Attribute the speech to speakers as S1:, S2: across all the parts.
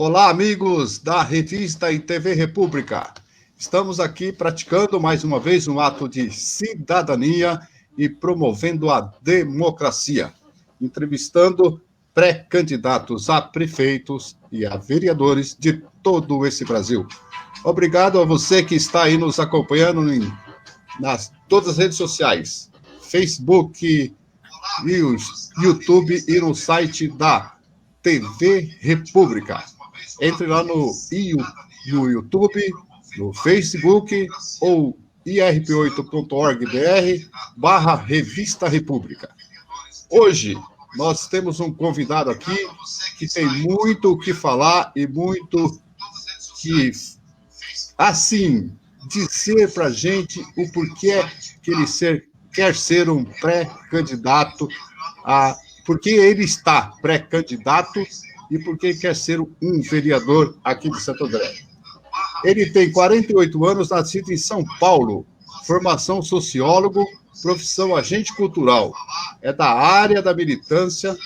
S1: Olá, amigos da Revista e TV República. Estamos aqui praticando mais uma vez um ato de cidadania e promovendo a democracia, entrevistando pré-candidatos a prefeitos e a vereadores de todo esse Brasil. Obrigado a você que está aí nos acompanhando nas todas as redes sociais, Facebook, YouTube e no site da TV República. Entre lá no YouTube, no Facebook ou irp8.org.br/Revista República. Hoje nós temos um convidado aqui que tem muito o que falar e muito que, assim, dizer para a gente o porquê que ele quer ser um pré-candidato, porque ele está pré-candidato e porque quer ser um vereador aqui de Santo André. Ele tem 48 anos, nascido em São Paulo, formação sociólogo, profissão agente cultural. É da área da militância,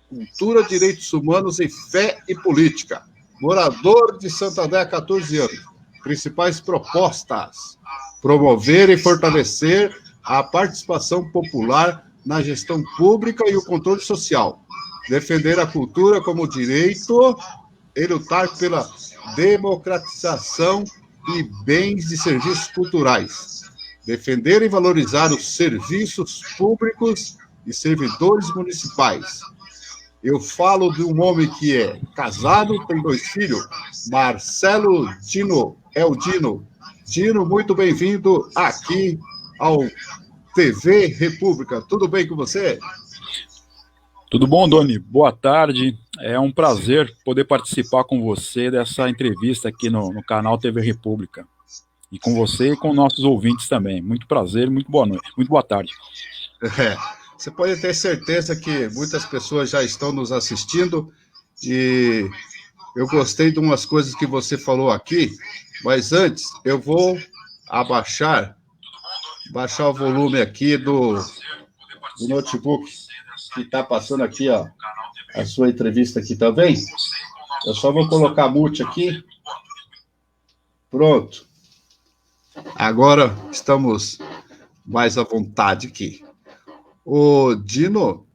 S1: cultura, direitos humanos e fé e política. Morador de Santo André há 14 anos. Principais propostas: promover e fortalecer a participação popular na gestão pública e o controle social, defender a cultura como direito e lutar pela democratização e bens e serviços culturais, defender e valorizar os serviços públicos e servidores municipais. Eu falo de um homem que é casado, tem 2 filhos, Marcelo Dino, o Dino. Dino, muito bem-vindo aqui ao TV República. Tudo bem com você?
S2: Tudo bom, Doni? Boa tarde. É um prazer poder participar com você dessa entrevista aqui no canal TV República. E com você e com nossos ouvintes também. Muito prazer, muito boa noite, muito boa tarde.
S1: Você pode ter certeza que muitas pessoas já estão nos assistindo e eu gostei de umas coisas que você falou aqui, mas antes eu vou baixar o volume aqui do notebook que está passando aqui, ó, a sua entrevista aqui, tá bem? Eu só vou colocar mute aqui. Pronto. Agora estamos mais à vontade aqui. Ô, Dino,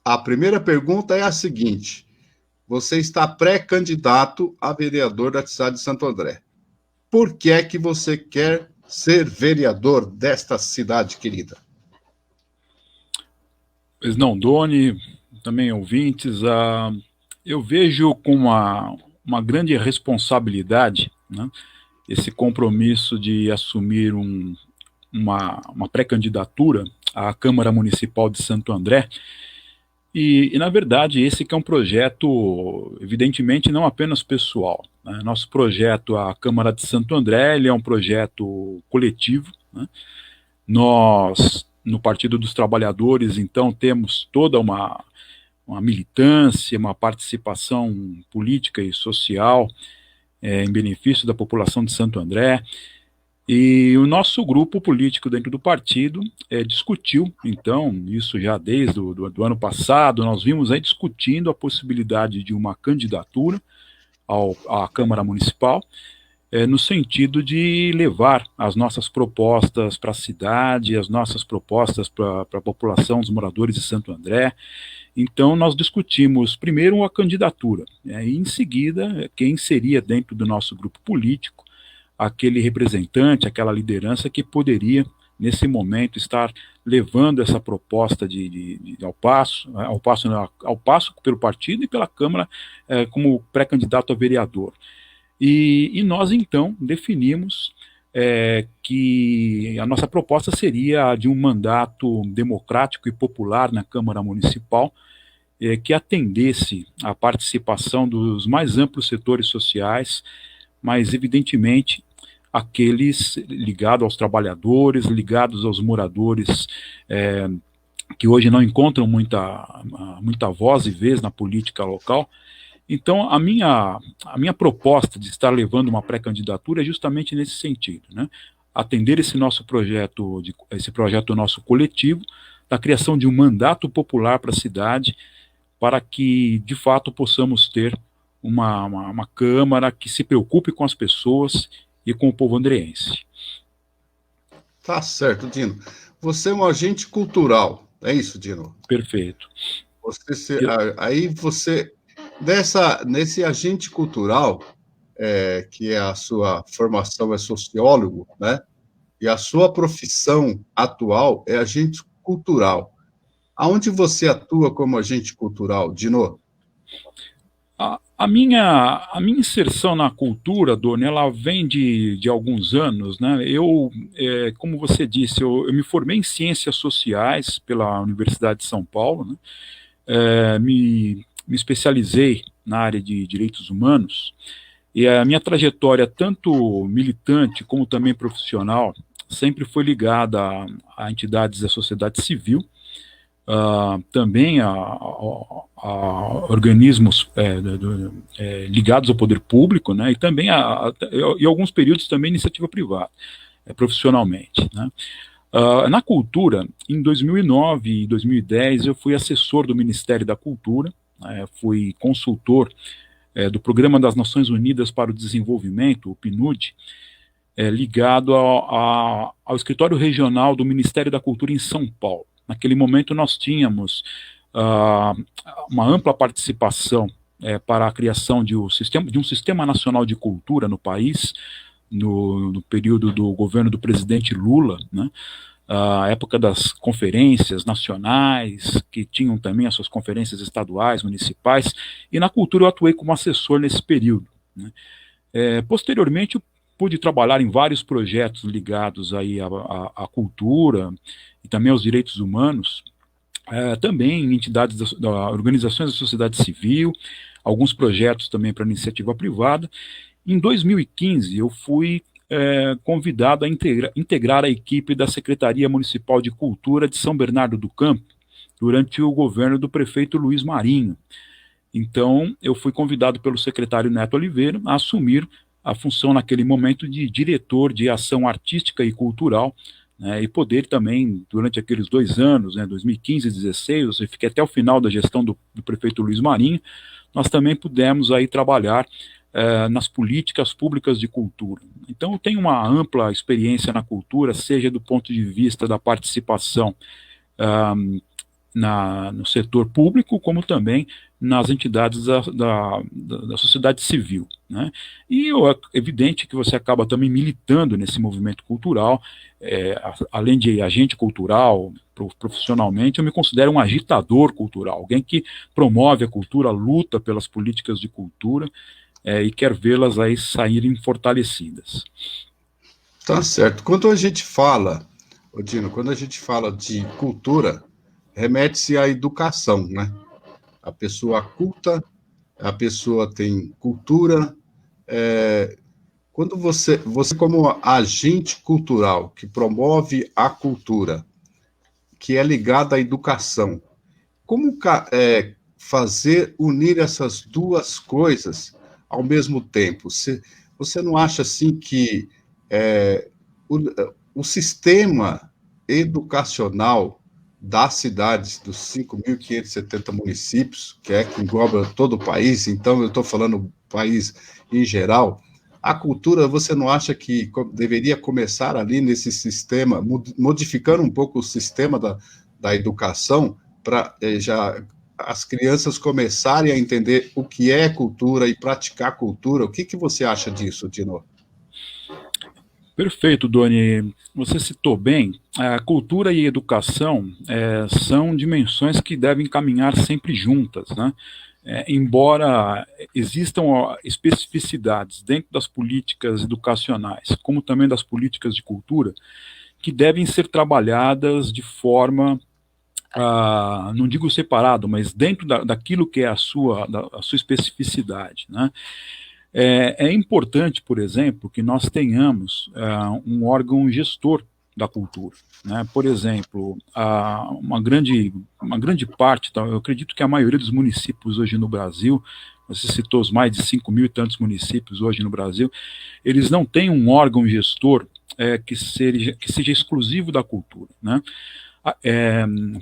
S1: a primeira pergunta é a seguinte: você está pré-candidato a vereador da cidade de Santo André. Por que é que você quer ser vereador desta cidade querida?
S2: Pois não, Doni, também ouvintes, eu vejo com uma grande responsabilidade, né, esse compromisso de assumir uma pré-candidatura à Câmara Municipal de Santo André, e na verdade esse que é um projeto, evidentemente, não apenas pessoal, né? Nosso projeto, a Câmara de Santo André, ele é um projeto coletivo, né? Nós, no Partido dos Trabalhadores, então, temos toda uma militância, uma participação política e social em benefício da população de Santo André, e o nosso grupo político dentro do partido discutiu, então, isso já desde do ano passado, nós vimos aí discutindo a possibilidade de uma candidatura à Câmara Municipal, no sentido de levar as nossas propostas para a cidade, as nossas propostas para a população, os moradores de Santo André. Então, nós discutimos primeiro a candidatura, e em seguida, quem seria dentro do nosso grupo político aquele representante, aquela liderança que poderia, nesse momento, estar levando essa proposta ao passo pelo partido e pela Câmara como pré-candidato a vereador. E nós, então, definimos que a nossa proposta seria a de um mandato democrático e popular na Câmara Municipal, que atendesse à participação dos mais amplos setores sociais, mas, evidentemente, aqueles ligados aos trabalhadores, ligados aos moradores, que hoje não encontram muita voz e vez na política local. Então, a minha proposta de estar levando uma pré-candidatura é justamente nesse sentido, né? Atender esse nosso projeto, esse projeto nosso coletivo, da criação de um mandato popular para a cidade, para que, de fato, possamos ter uma Câmara que se preocupe com as pessoas e com o povo andreense.
S1: Tá certo, Dino. Você é um agente cultural, é isso, Dino?
S2: Perfeito.
S1: Aí você, nesse agente cultural, que é a sua formação é sociólogo, né? E a sua profissão atual é agente cultural. Aonde você atua como agente cultural, Dino?
S2: A minha inserção na cultura, Doni, ela vem de alguns anos, né? Como você disse, eu me formei em Ciências Sociais pela Universidade de São Paulo, né? Me especializei na área de Direitos Humanos, e a minha trajetória, tanto militante como também profissional, sempre foi ligada a entidades da sociedade civil, também a organismos ligados ao poder público, né, e também em alguns períodos também iniciativa privada, profissionalmente, né. Na cultura, em 2009 e 2010, eu fui assessor do Ministério da Cultura, fui consultor do Programa das Nações Unidas para o Desenvolvimento, o PNUD, ligado ao Escritório Regional do Ministério da Cultura em São Paulo. Naquele momento nós tínhamos uma ampla participação para a criação de um sistema nacional de cultura no país, no período do governo do presidente Lula, né? A época das conferências nacionais, que tinham também as suas conferências estaduais, municipais, e na cultura eu atuei como assessor nesse período, né? Posteriormente, eu pude trabalhar em vários projetos ligados aí à cultura e também aos direitos humanos, também em entidades organizações da sociedade civil, alguns projetos também para iniciativa privada. Em 2015, eu fui convidado a integrar a equipe da Secretaria Municipal de Cultura de São Bernardo do Campo, durante o governo do prefeito Luiz Marinho. Então, eu fui convidado pelo secretário Neto Oliveira a assumir a função naquele momento de diretor de ação artística e cultural, né, e poder também, durante aqueles 2 anos, né, 2015 e 2016, eu fiquei até o final da gestão do prefeito Luiz Marinho, nós também pudemos aí trabalhar nas políticas públicas de cultura. Então, eu tenho uma ampla experiência na cultura, seja do ponto de vista da participação no setor público, como também nas entidades da sociedade civil, né? E é evidente que você acaba também militando nesse movimento cultural, além de agente cultural, profissionalmente, eu me considero um agitador cultural, alguém que promove a cultura, luta pelas políticas de cultura, e quer vê-las aí saírem fortalecidas.
S1: Tá certo. Quando a gente fala, Dino, quando a gente fala de cultura, remete-se à educação, né? A pessoa culta, a pessoa tem cultura. Quando você como agente cultural que promove a cultura, que é ligada à educação, como fazer unir essas duas coisas ao mesmo tempo? Você não acha assim que o sistema educacional das cidades, dos 5.570 municípios, que engloba todo o país, então eu estou falando do país em geral, a cultura, você não acha que deveria começar ali nesse sistema, modificando um pouco o sistema da educação, para já as crianças começarem a entender o que é cultura e praticar cultura? O que você acha disso, Dino?
S2: Perfeito, Doni. Você citou bem, a cultura e a educação são dimensões que devem caminhar sempre juntas, né? Embora existam especificidades dentro das políticas educacionais, como também das políticas de cultura, que devem ser trabalhadas de forma, não digo separado, mas dentro daquilo que é a sua especificidade, né? É importante, por exemplo, que nós tenhamos um órgão gestor da cultura, né? Por exemplo, uma grande parte, eu acredito que a maioria dos municípios hoje no Brasil, você citou os mais de 5 mil e tantos municípios hoje no Brasil, eles não têm um órgão gestor que seja exclusivo da cultura, né?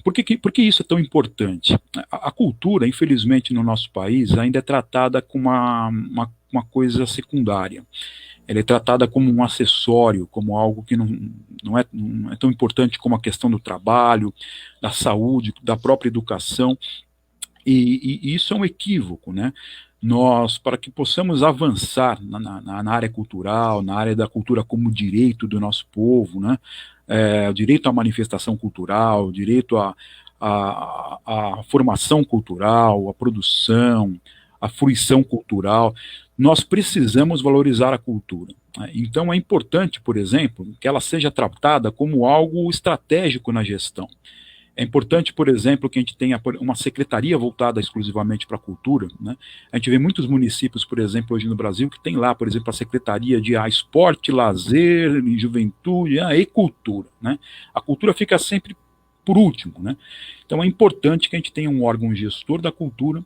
S2: Por que isso é tão importante? A cultura, infelizmente, no nosso país, ainda é tratada como uma coisa secundária. Ela é tratada como um acessório, como algo que não é tão importante como a questão do trabalho, da saúde, da própria educação. E isso é um equívoco, né? Nós, para que possamos avançar na área cultural, na área da cultura como direito do nosso povo, né? O direito à manifestação cultural, o direito à formação cultural, à produção, à fruição cultural, nós precisamos valorizar a cultura. Né? Então é importante, por exemplo, que ela seja tratada como algo estratégico na gestão. É importante, por exemplo, que a gente tenha uma secretaria voltada exclusivamente para a cultura. Né? A gente vê muitos municípios, por exemplo, hoje no Brasil, que tem lá, por exemplo, a secretaria de esporte, lazer, juventude e cultura. Né? A cultura fica sempre por último. Né? Então é importante que a gente tenha um órgão gestor da cultura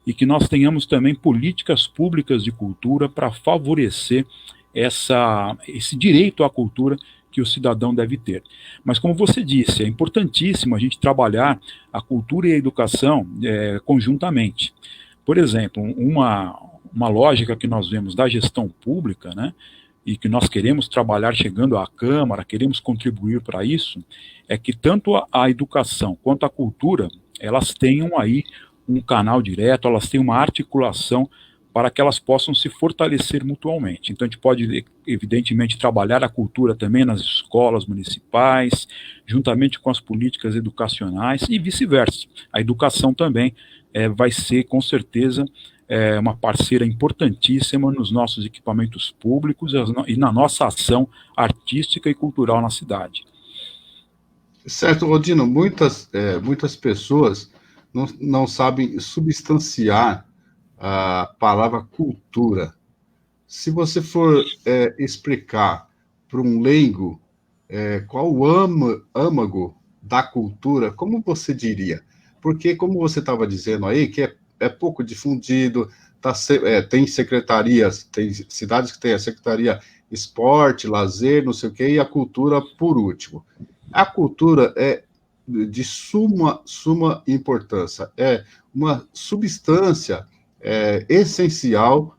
S2: e que nós tenhamos também políticas públicas de cultura para favorecer esse direito à cultura que o cidadão deve ter. Mas, como você disse, é importantíssimo a gente trabalhar a cultura e a educação conjuntamente. Por exemplo, uma lógica que nós vemos da gestão pública, né, e que nós queremos trabalhar chegando à Câmara, queremos contribuir para isso, é que tanto a educação quanto a cultura, elas tenham aí um canal direto, elas têm uma articulação para que elas possam se fortalecer mutuamente. Então, a gente pode, evidentemente, trabalhar a cultura também nas escolas municipais, juntamente com as políticas educacionais e vice-versa. A educação também vai ser, com certeza, uma parceira importantíssima nos nossos equipamentos públicos e na nossa ação artística e cultural na cidade.
S1: Certo, Rodino, muitas pessoas não sabem substanciar a palavra cultura. Se você for explicar para um leigo qual o âmago da cultura, como você diria? Porque, como você estava dizendo aí, que é pouco difundido, tem secretarias, tem cidades que tem a secretaria esporte, lazer, não sei o quê, e a cultura por último. A cultura é de suma importância, é uma substância essencial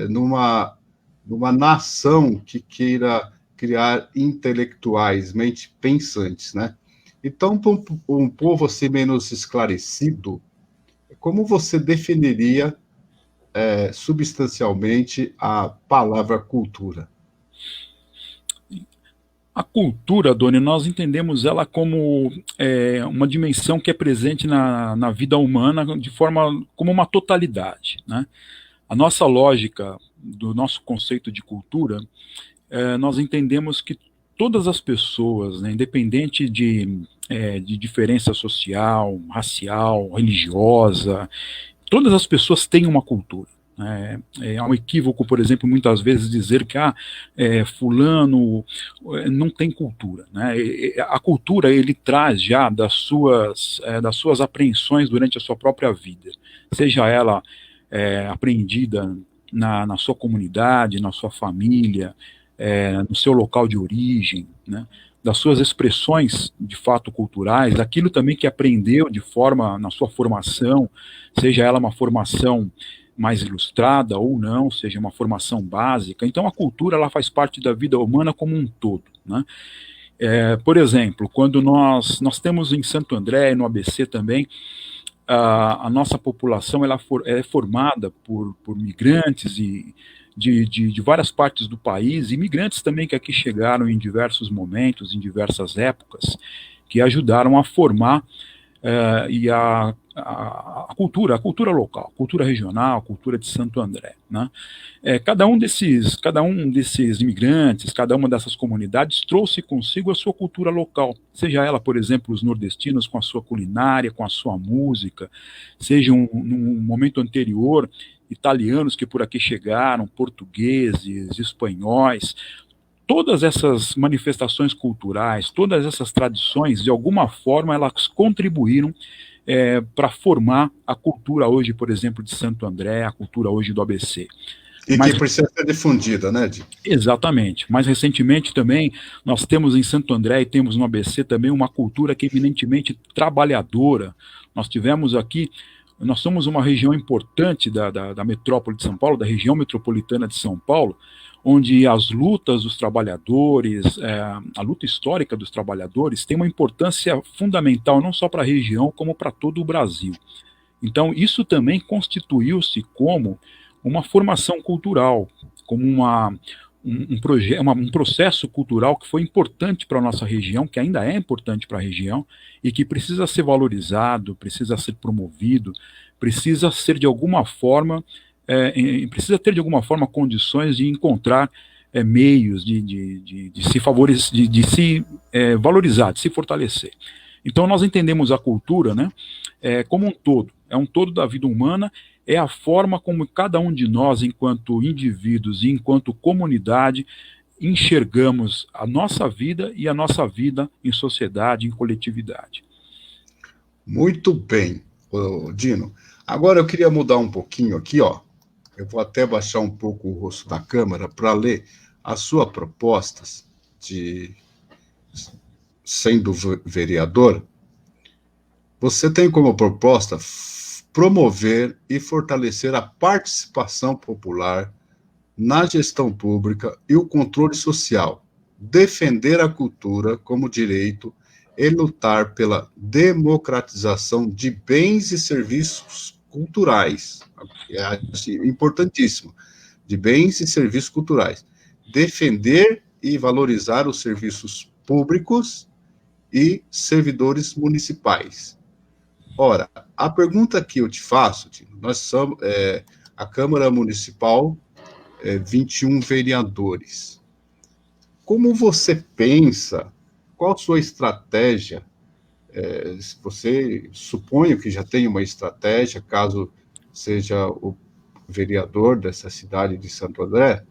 S1: numa nação que queira criar intelectuais, mente pensantes, né? Então, para um povo assim menos esclarecido, como você definiria substancialmente a palavra cultura?
S2: A cultura, Doni, nós entendemos ela como uma dimensão que é presente na vida humana como uma totalidade. Né? A nossa lógica do nosso conceito de cultura, nós entendemos que todas as pessoas, né, independente de diferença social, racial, religiosa, todas as pessoas têm uma cultura. É um equívoco, por exemplo, muitas vezes dizer que fulano não tem cultura. Né? A cultura ele traz já das suas apreensões durante a sua própria vida, seja ela apreendida na sua comunidade, na sua família, no seu local de origem, né? Das suas expressões de fato culturais, daquilo também que aprendeu na sua formação, seja ela uma formação mais ilustrada ou não, seja uma formação básica. Então a cultura ela faz parte da vida humana como um todo. Né? Por exemplo, quando nós temos em Santo André e no ABC também, a nossa população ela é formada por migrantes e de várias partes do país, imigrantes também que aqui chegaram em diversos momentos, em diversas épocas, que ajudaram a formar e a cultura local, cultura regional, cultura de Santo André. Né? Cada um desses imigrantes, cada uma dessas comunidades trouxe consigo a sua cultura local, seja ela, por exemplo, os nordestinos com a sua culinária, com a sua música, seja num momento anterior, italianos que por aqui chegaram, portugueses, espanhóis. Todas essas manifestações culturais, todas essas tradições, de alguma forma, elas contribuíram para formar a cultura hoje, por exemplo, de Santo André, a cultura hoje do ABC.
S1: E que precisa ser difundida, né, Di?
S2: Exatamente. Mais recentemente também, nós temos em Santo André e temos no ABC também uma cultura que é eminentemente trabalhadora. Nós tivemos aqui, nós somos uma região importante da metrópole de São Paulo, da região metropolitana de São Paulo, onde as lutas dos trabalhadores, a luta histórica dos trabalhadores tem uma importância fundamental não só para a região, como para todo o Brasil. Então, isso também constituiu-se como uma formação cultural, como um processo cultural que foi importante para a nossa região, que ainda é importante para a região, e que precisa ser valorizado, precisa ser promovido, precisa ser de alguma forma, precisa ter de alguma forma condições de encontrar meios de se favorecer, de se valorizar, de se fortalecer. Então nós entendemos a cultura, né, como um todo, é um todo da vida humana, é a forma como cada um de nós, enquanto indivíduos e enquanto comunidade, enxergamos a nossa vida e a nossa vida em sociedade, em coletividade.
S1: Muito bem, Dino. Agora eu queria mudar um pouquinho aqui, ó. Eu vou até baixar um pouco o rosto da câmera para ler as suas propostas de sendo vereador. Você tem como proposta promover e fortalecer a participação popular na gestão pública e o controle social, defender a cultura como direito e lutar pela democratização de bens e serviços culturais. É importantíssimo, de bens e serviços culturais. Defender e valorizar os serviços públicos e servidores municipais. Ora, a pergunta que eu te faço, nós somos a Câmara Municipal, 21 vereadores. Como você pensa, qual a sua estratégia? Você suponho que já tem uma estratégia, caso seja o vereador dessa cidade de Santo André,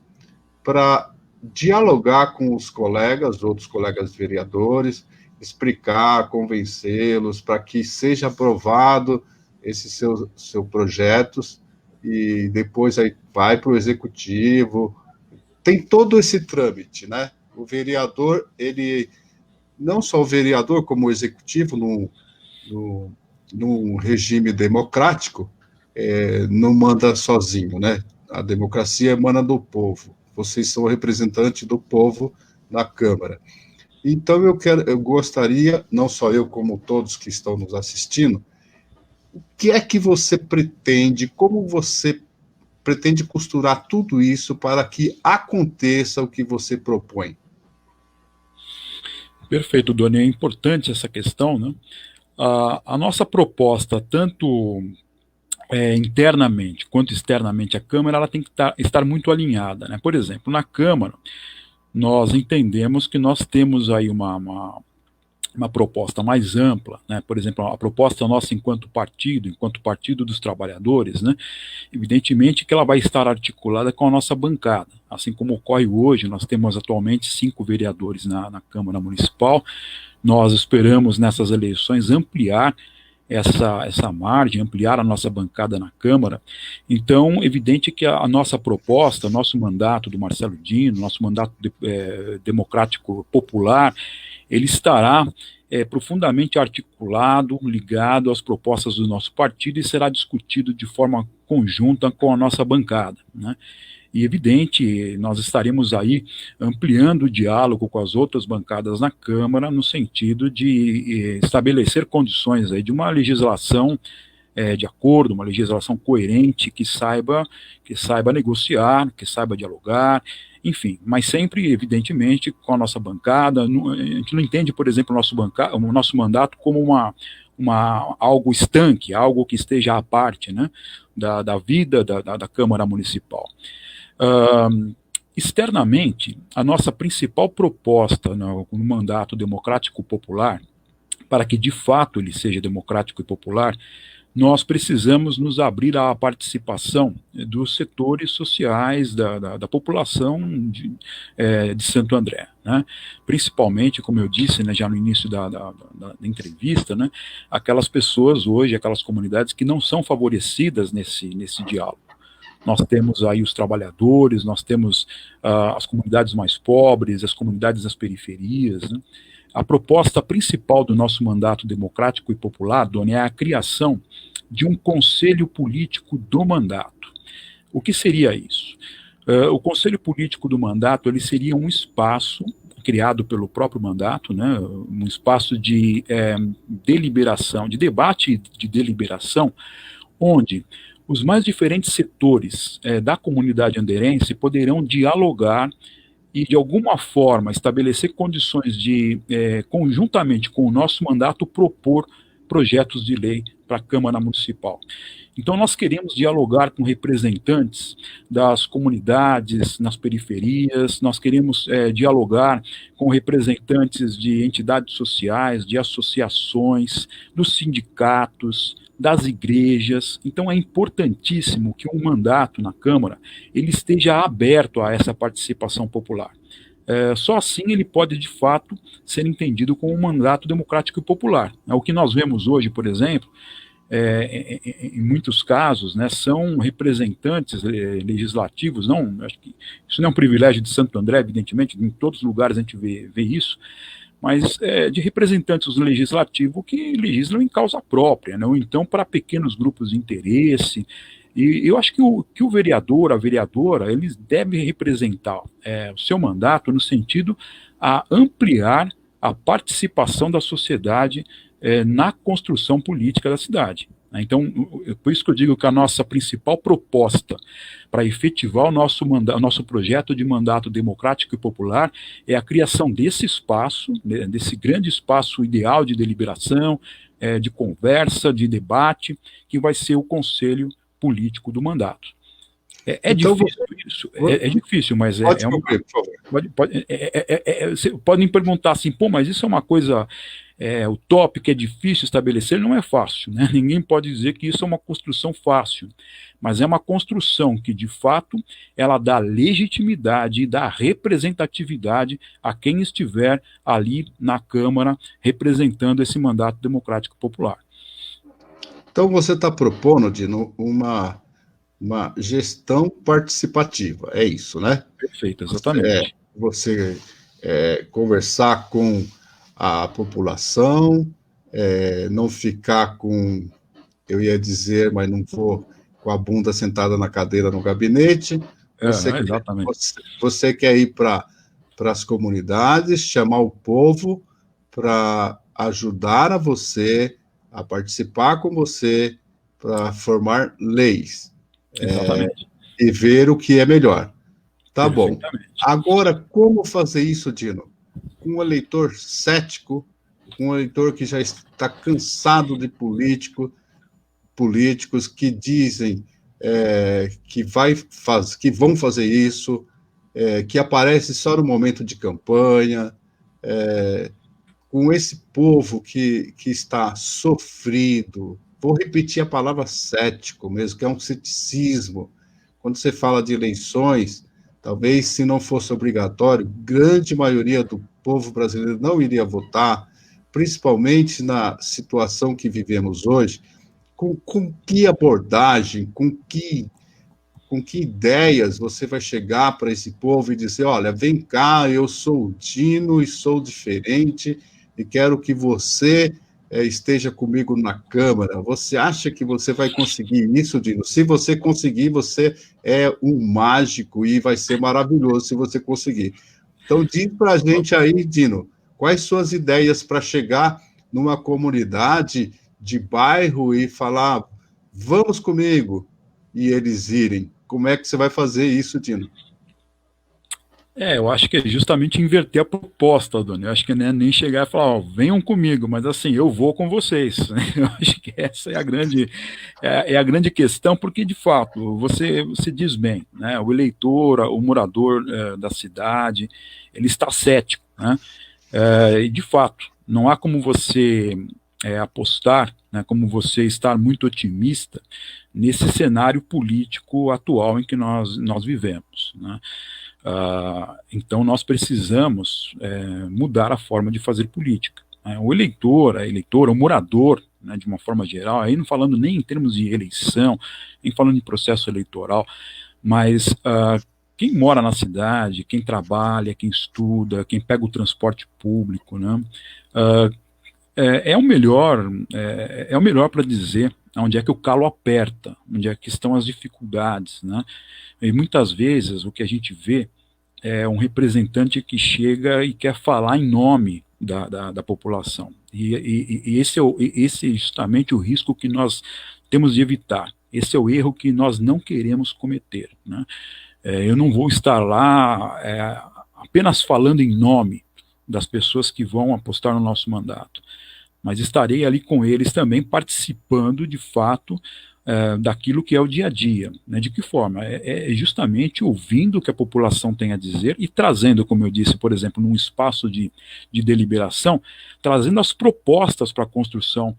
S1: para dialogar com os colegas, outros colegas vereadores, explicar, convencê-los para que seja aprovado esses seus projetos e depois aí vai para o executivo. Tem todo esse trâmite, né? O vereador, ele não só o vereador, como o executivo, num regime democrático, não manda sozinho, né? A democracia emana do povo. Vocês são representantes do povo na Câmara. Então, eu gostaria, não só eu, como todos que estão nos assistindo, o que é que você pretende, como você pretende costurar tudo isso para que aconteça o que você propõe?
S2: Perfeito, Doni, é importante essa questão, né? A nossa proposta, tanto internamente quanto externamente à Câmara, ela tem que estar muito alinhada, né? Por exemplo, na Câmara, nós entendemos que nós temos aí uma proposta mais ampla, né? Por exemplo, a proposta nossa enquanto Partido dos Trabalhadores, né? Evidentemente que ela vai estar articulada com a nossa bancada, assim como ocorre hoje. Nós temos atualmente 5 vereadores na Câmara Municipal. Nós esperamos nessas eleições ampliar essa margem, ampliar a nossa bancada na Câmara. Então, evidente que a nossa proposta, nosso mandato do Marcelo Dino, nosso mandato democrático popular, ele estará profundamente articulado, ligado às propostas do nosso partido e será discutido de forma conjunta com a nossa bancada, né? E evidente, nós estaremos aí ampliando o diálogo com as outras bancadas na Câmara, no sentido de estabelecer condições aí de uma legislação de acordo, uma legislação coerente, que saiba negociar, que saiba dialogar, enfim, mas sempre, evidentemente, com a nossa bancada. A gente não entende, por exemplo, o nosso mandato como algo estanque, algo que esteja à parte, né, da vida da Câmara Municipal. Externamente, a nossa principal proposta no mandato democrático popular, para que de fato ele seja democrático e popular, nós precisamos nos abrir à participação dos setores sociais da população de Santo André, né? Principalmente, como eu disse, né, já no início da entrevista, né, aquelas pessoas hoje, aquelas comunidades que não são favorecidas nesse diálogo. nós temos aí os trabalhadores, nós temos as comunidades mais pobres, as comunidades das periferias, né? A proposta principal do nosso mandato democrático e popular, Doni, é a criação de um conselho político do mandato. O que seria isso? O conselho político do mandato, ele seria um espaço criado pelo próprio mandato, né, um espaço de deliberação, de debate e de deliberação, onde os mais diferentes setores da comunidade anderense poderão dialogar e, de alguma forma, estabelecer condições de, conjuntamente com o nosso mandato, propor projetos de lei para a Câmara Municipal. Então, nós queremos dialogar com representantes das comunidades nas periferias, nós queremos dialogar com representantes de entidades sociais, de associações, dos sindicatos, das igrejas. Então, é importantíssimo que um mandato na Câmara ele esteja aberto a essa participação popular. Só assim ele pode, de fato, ser entendido como um mandato democrático e popular. O que nós vemos hoje, por exemplo, em muitos casos, né, são representantes legislativos, não, acho que isso não é um privilégio de Santo André, evidentemente, em todos os lugares a gente vê isso, mas de representantes legislativos que legislam em causa própria, né, ou então para pequenos grupos de interesse. E eu acho que o vereador, a vereadora, eles devem representar o seu mandato no sentido a ampliar a participação da sociedade na construção política da cidade. Então, por isso que eu digo que a nossa principal proposta para efetivar o nosso projeto de mandato democrático e popular é a criação desse espaço, desse grande espaço ideal de deliberação, de conversa, de debate, que vai ser o Conselho Político do Mandato. Então, difícil isso, é difícil, mas
S1: pode concluir, por favor.
S2: Podem perguntar assim, pô, mas isso é uma coisa utópica, é difícil estabelecer, não é fácil, né? Ninguém pode dizer que isso é uma construção fácil, mas é uma construção que, de fato, ela dá legitimidade e dá representatividade a quem estiver ali na Câmara representando esse mandato democrático popular.
S1: Então, você está propondo, Dino, uma gestão participativa, é isso, né?
S2: Perfeito, exatamente.
S1: Você conversar com a população, não ficar com, eu ia dizer, mas não vou, com a bunda sentada na cadeira no gabinete. Você quer ir para as comunidades, chamar o povo para ajudar a você, a participar com você, para formar leis. E ver o que é melhor. Tá bom. Agora, como fazer isso, Dino? Com um eleitor cético, com um eleitor que já está cansado de políticos que dizem que vão fazer isso, que aparece só no momento de campanha, com esse povo que está sofrido. Vou repetir a palavra cético mesmo, que é um ceticismo. Quando você fala de eleições, talvez, se não fosse obrigatório, grande maioria do povo brasileiro não iria votar, principalmente na situação que vivemos hoje. Com que abordagem, com que ideias você vai chegar para esse povo e dizer, olha, vem cá, eu sou o Dino e sou diferente e quero que você esteja comigo na Câmara. Você acha que você vai conseguir isso, Dino? Se você conseguir, você é um mágico e vai ser maravilhoso se você conseguir. Então, diz para a gente aí, Dino, quais suas ideias para chegar numa comunidade de bairro e falar, vamos comigo, e eles irem. Como é que você vai fazer isso, Dino?
S2: Eu acho que é justamente inverter a proposta, Doni. Eu acho que não é nem chegar e falar, ó, venham comigo, mas assim, eu vou com vocês. Eu acho que essa é a grande questão, porque, de fato, você diz bem, né? O eleitor, o morador da cidade, ele está cético, né? E, de fato, não há como você apostar, né, como você estar muito otimista nesse cenário político atual em que nós vivemos, né? Então, nós precisamos mudar a forma de fazer política. O eleitor, a eleitora, o morador, né, de uma forma geral, aí não falando nem em termos de eleição, nem falando de processo eleitoral, mas quem mora na cidade, quem trabalha, quem estuda, quem pega o transporte público, né, uh, é o melhor, é o melhor para dizer onde é que o calo aperta, onde é que estão as dificuldades, né? E muitas vezes o que a gente vê é um representante que chega e quer falar em nome da população. E esse é justamente o risco que nós temos de evitar. Esse é o erro que nós não queremos cometer, né? Eu não vou estar lá apenas falando em nome das pessoas que vão apostar no nosso mandato, mas estarei ali com eles também participando de fato daquilo que é o dia a dia. Né? De que forma? É justamente ouvindo o que a população tem a dizer e trazendo, como eu disse, por exemplo, num espaço de deliberação, trazendo as propostas para a construção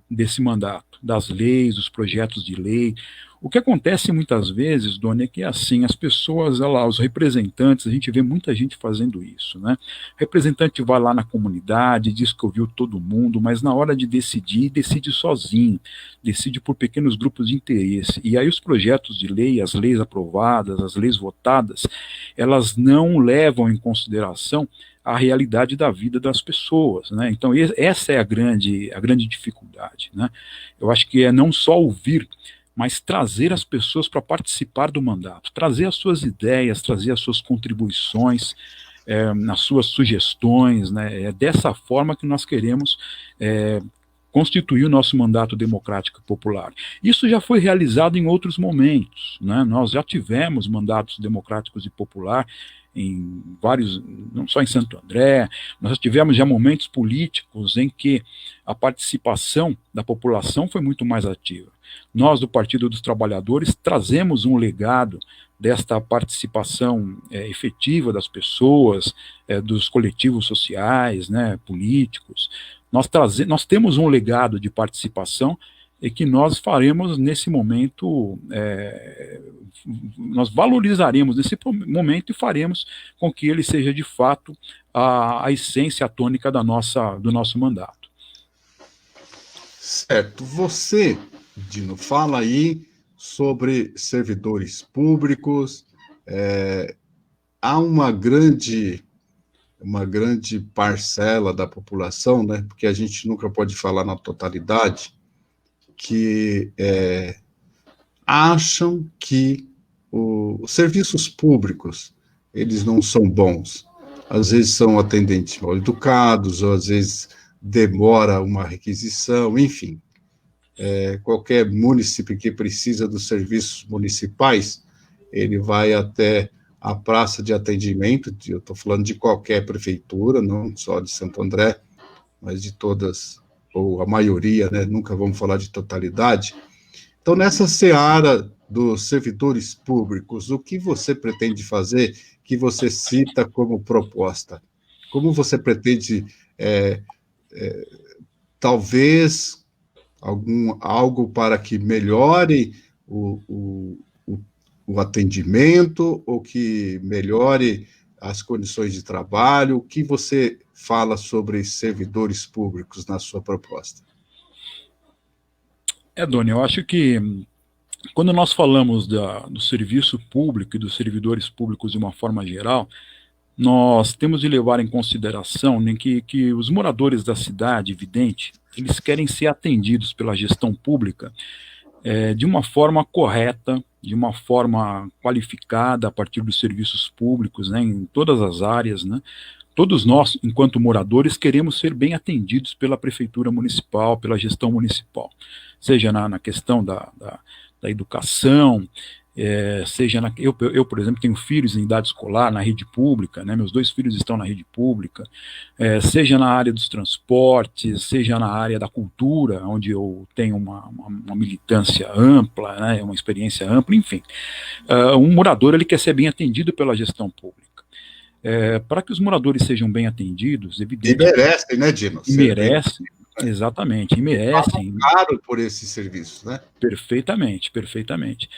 S2: desse mandato, das leis, dos projetos de lei. O que acontece muitas vezes, Dona, é que assim, as pessoas, os representantes, a gente vê muita gente fazendo isso, né? O representante vai lá na comunidade, diz que ouviu todo mundo, mas na hora de decidir, decide sozinho, decide por pequenos grupos de interesse. E aí os projetos de lei, as leis aprovadas, as leis votadas, elas não levam em consideração a realidade da vida das pessoas, né? Então essa é a grande dificuldade, né? Eu acho que é não só ouvir, mas trazer as pessoas para participar do mandato, trazer as suas ideias, trazer as suas contribuições, as suas sugestões, né? É dessa forma que nós queremos constituir o nosso mandato democrático e popular. Isso já foi realizado em outros momentos, né? Nós já tivemos mandatos democráticos e popular em vários, não só em Santo André, nós tivemos já momentos políticos em que a participação da população foi muito mais ativa. Nós, do Partido dos Trabalhadores, trazemos um legado desta participação efetiva das pessoas, dos coletivos sociais, né, políticos. Nós temos um legado de participação e que nós faremos nesse momento, nós valorizaremos nesse momento e faremos com que ele seja de fato a essência, a tônica do nosso mandato.
S1: Certo. Você, Dino, fala aí sobre servidores públicos. Há uma grande parcela da população, né, porque a gente nunca pode falar na totalidade, que acham que os serviços públicos, eles não são bons. Às vezes são atendentes mal educados, ou às vezes demora uma requisição, enfim. Qualquer município que precisa dos serviços municipais, ele vai até a praça de atendimento, eu estou falando de qualquer prefeitura, não só de Santo André, mas de todas, ou a maioria, né? Nunca vamos falar de totalidade. Então, nessa seara dos servidores públicos, o que você pretende fazer, que você cita como proposta? Como você pretende, talvez, algo para que melhore o atendimento, ou que melhore as condições de trabalho? O que você fala sobre servidores públicos na sua proposta?
S2: Doni, eu acho que quando nós falamos do serviço público e dos servidores públicos de uma forma geral, nós temos de levar em consideração que os moradores da cidade, evidente, eles querem ser atendidos pela gestão pública de uma forma correta, de uma forma qualificada a partir dos serviços públicos, né, em todas as áreas, né. Todos nós, enquanto moradores, queremos ser bem atendidos pela prefeitura municipal, pela gestão municipal, seja na questão da educação, seja eu, por exemplo, tenho filhos em idade escolar na rede pública, né, meus 2 filhos estão na rede pública, seja na área dos transportes, seja na área da cultura, onde eu tenho uma militância ampla, né, uma experiência ampla, enfim. Um morador, ele quer ser bem atendido pela gestão pública. Para que os moradores sejam bem atendidos, evidentemente...
S1: E merecem, né, Dino?
S2: Merecem, exatamente, e merecem.
S1: Caro por esses serviços, né?
S2: Perfeitamente, perfeitamente.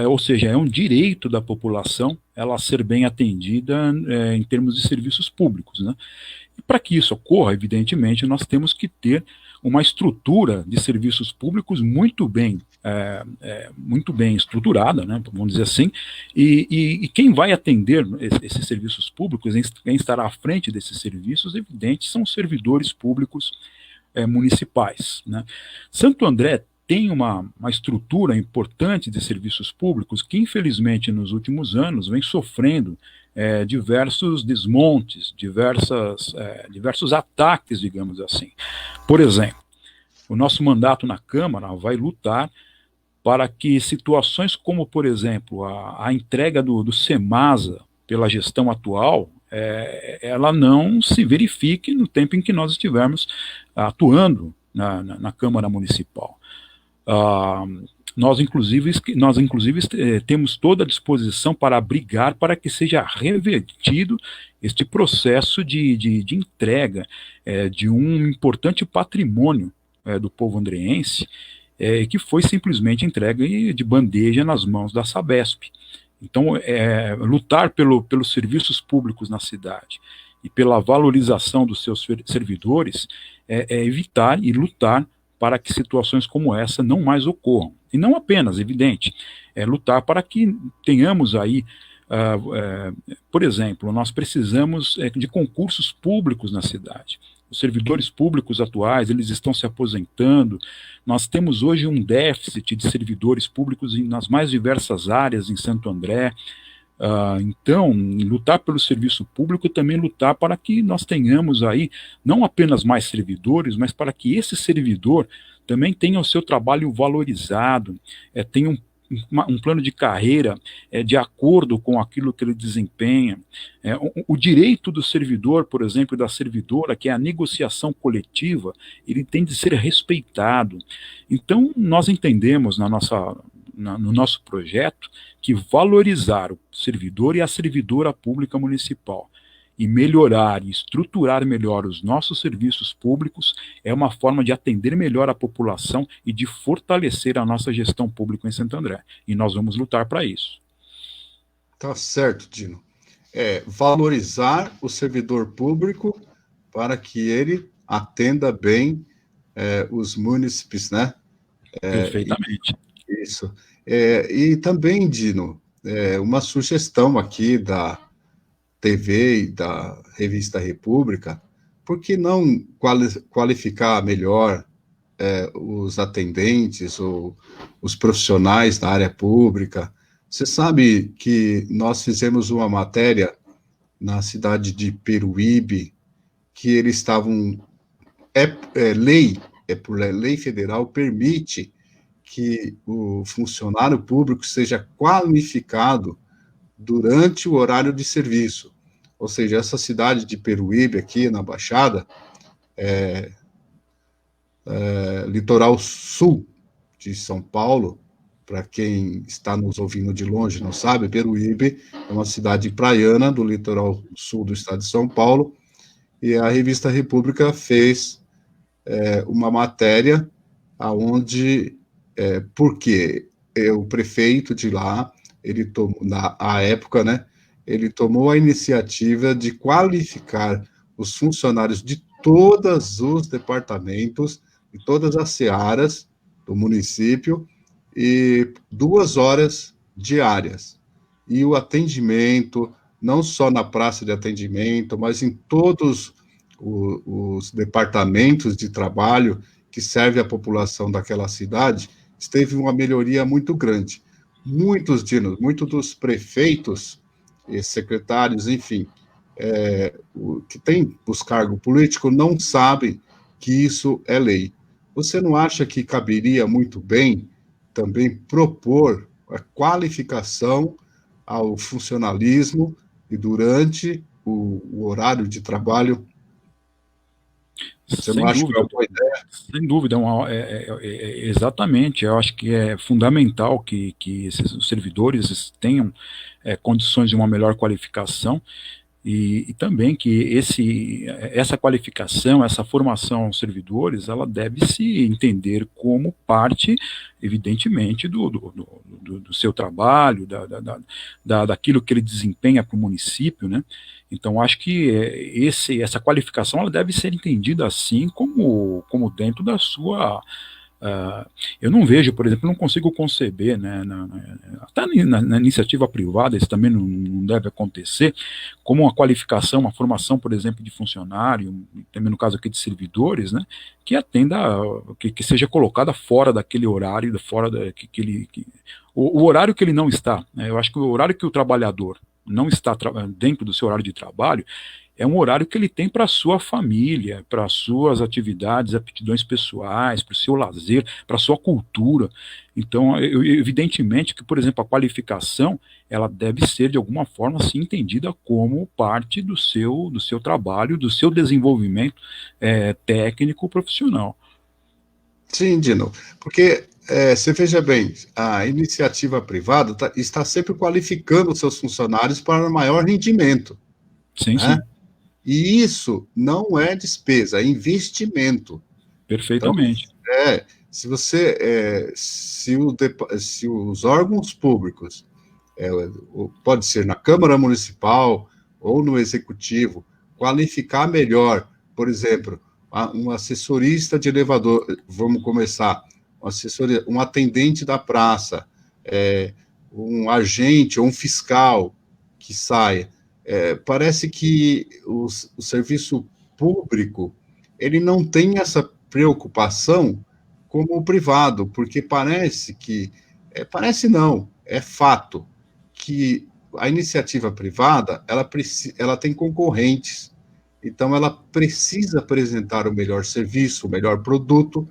S2: Ou seja, é um direito da população ela ser bem atendida em termos de serviços públicos, né? E para que isso ocorra, evidentemente, nós temos que ter uma estrutura de serviços públicos muito bem estruturada, né, vamos dizer assim, e quem vai atender esses serviços públicos, quem estará à frente desses serviços, evidente, são os servidores públicos municipais, né. Santo André tem uma estrutura importante de serviços públicos que, infelizmente, nos últimos anos, vem sofrendo diversos desmontes, diversos ataques, digamos assim. Por exemplo, o nosso mandato na Câmara vai lutar para que situações como, por exemplo, a entrega do SEMASA pela gestão atual, ela não se verifique no tempo em que nós estivermos atuando na Câmara Municipal. Nós, inclusive, temos toda a disposição para brigar para que seja revertido este processo de entrega de um importante patrimônio do povo andreense, que foi simplesmente entregue de bandeja nas mãos da Sabesp. Então, lutar pelos serviços públicos na cidade e pela valorização dos seus servidores evitar e lutar para que situações como essa não mais ocorram. E não apenas, evidente, lutar para que tenhamos aí, por exemplo, nós precisamos de concursos públicos na cidade. Os servidores públicos atuais, eles estão se aposentando. Nós temos hoje um déficit de servidores públicos nas mais diversas áreas em Santo André. Então, lutar pelo serviço público e também lutar para que nós tenhamos aí não apenas mais servidores, mas para que esse servidor também tenha o seu trabalho valorizado, tenha um plano de carreira de acordo com aquilo que ele desempenha. O direito do servidor, por exemplo, e da servidora, que é a negociação coletiva, ele tem de ser respeitado. Então, nós entendemos no nosso projeto que valorizar o servidor e a servidora pública municipal e melhorar e estruturar melhor os nossos serviços públicos é uma forma de atender melhor a população e de fortalecer a nossa gestão pública em Santo André. E nós vamos lutar para isso.
S1: Tá certo, Dino. Valorizar o servidor público para que ele atenda bem os munícipes, né?
S2: Perfeitamente.
S1: Isso. E também, Dino, uma sugestão aqui da TV e da Revista República, por que não qualificar melhor os atendentes ou os profissionais da área pública? Você sabe que nós fizemos uma matéria na cidade de Peruíbe, que eles estavam... por lei federal, permite que o funcionário público seja qualificado durante o horário de serviço. Ou seja, essa cidade de Peruíbe, aqui na Baixada, litoral sul de São Paulo, para quem está nos ouvindo de longe não sabe, Peruíbe é uma cidade praiana do litoral sul do estado de São Paulo, e a Revista República fez uma matéria onde, porque o prefeito de lá, ele tomou, na época, né, ele tomou a iniciativa de qualificar os funcionários de todos os departamentos, de todas as searas do município, e 2 horas diárias. E o atendimento, não só na praça de atendimento, mas em todos os departamentos de trabalho que serve a população daquela cidade, teve uma melhoria muito grande. Muitos dos prefeitos e secretários, enfim, que têm os cargos políticos, não sabem que isso é lei. Você não acha que caberia muito bem também propor a qualificação ao funcionalismo e durante o horário de trabalho? Você não acha que é uma boa ideia?
S2: Sem dúvida, exatamente. Eu acho que é fundamental que esses servidores tenham condições de uma melhor qualificação e também que essa qualificação, essa formação aos servidores, ela deve se entender como parte, evidentemente, do seu trabalho, daquilo que ele desempenha para o município, né? Então, acho que essa qualificação ela deve ser entendida assim como dentro da sua. Eu não vejo, por exemplo, não consigo conceber, né, até na iniciativa privada, isso também não deve acontecer, como uma qualificação, uma formação, por exemplo, de funcionário, também no caso aqui de servidores, né, que atenda, que seja colocada fora daquele horário, fora o horário que ele não está. Né, eu acho que o horário que o trabalhador não está dentro do seu horário de trabalho, é um horário que ele tem para a sua família, para as suas atividades, aptidões pessoais, para o seu lazer, para a sua cultura. Então, evidentemente que, por exemplo, a qualificação, ela deve ser, de alguma forma, assim, entendida como parte do seu trabalho, do seu desenvolvimento técnico profissional.
S1: Sim, Dino, porque você veja bem, a iniciativa privada está sempre qualificando seus funcionários para maior rendimento,
S2: Sim,
S1: né?
S2: sim.
S1: E isso não é despesa, é investimento. Então,
S2: Perfeitamente.
S1: se você, se os órgãos públicos, pode ser na Câmara Municipal ou no Executivo, qualificar melhor, por exemplo, um assessorista de elevador, vamos começar, um atendente da praça, um agente ou um fiscal que saia. Parece que o serviço público ele não tem essa preocupação como o privado, porque parece não, é fato que a iniciativa privada ela tem concorrentes, então ela precisa apresentar o melhor serviço, o melhor produto,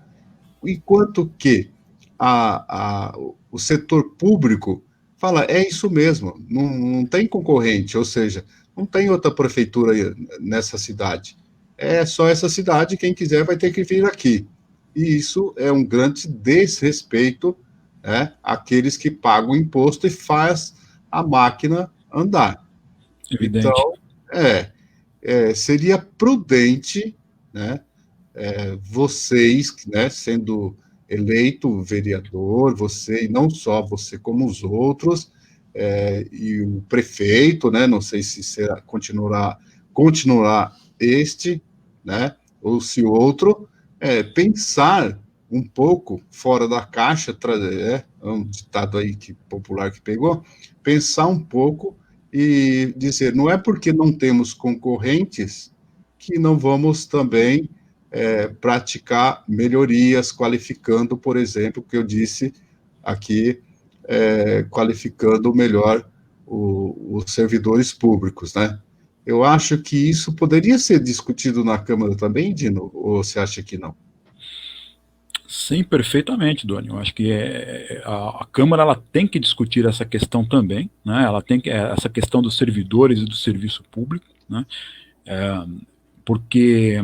S1: enquanto que o setor público fala, é isso mesmo, não tem concorrente, ou seja, não tem outra prefeitura nessa cidade. É só essa cidade, quem quiser vai ter que vir aqui. E isso é um grande desrespeito, àqueles que pagam imposto e faz a máquina andar.
S2: Evidente.
S1: Então, seria prudente, né, vocês, né, sendo eleito vereador, você, e não só você, como os outros, e o prefeito, né, não sei se continuará este, né, ou se outro, pensar um pouco fora da caixa, um ditado aí popular que pegou, pensar um pouco e dizer, não é porque não temos concorrentes que não vamos também praticar melhorias, qualificando, por exemplo, o que eu disse aqui, qualificando melhor os servidores públicos, né? Eu acho que isso poderia ser discutido na Câmara também, Dino, ou você acha que não?
S2: Sim, perfeitamente, Doni. Eu acho que a Câmara ela tem que discutir essa questão também, né? Ela tem que essa questão dos servidores e do serviço público, né? Porque